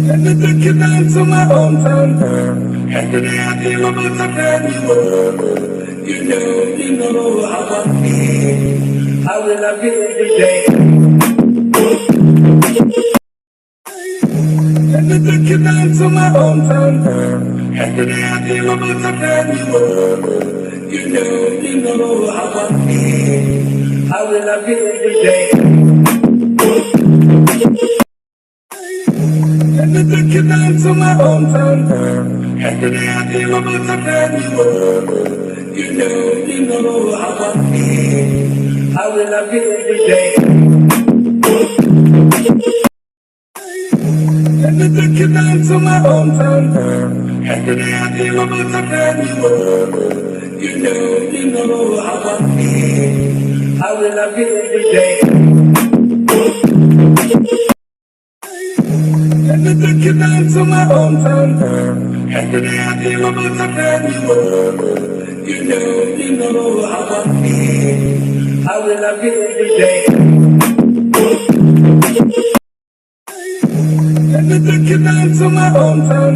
And I took you down to my hometown. And today I dream about a brand new world. You know how I feel. I will love you every day. And I took you down to my hometown. And today I dream about a brand new world. You know how I feel. I will love you every day. And I took you down to my hometown. And today I dream about a brand new world. You know how I feel. I will love you every day. And I took you down to my hometown. And today I dream about a brand new world. You know how I feel. I will love you every day. And I took you down to my hometown. And today I dream about a brand new world. You know how I feel. I will love you every day. And I took you down to my hometown.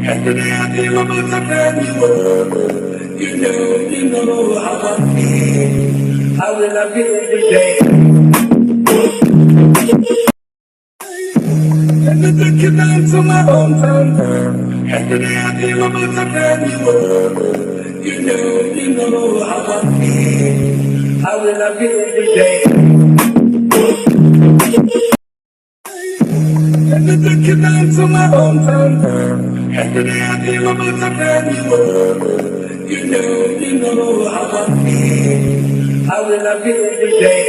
And today I dream about a brand new world. You know how I feel. I will love you every day. And I took you down to my hometown. And today I dream about a brand new world. You know how I feel. I will love you every day. And I took you down to my hometown. And today I dream about a brand new world. You know how I feel. I will love you every day.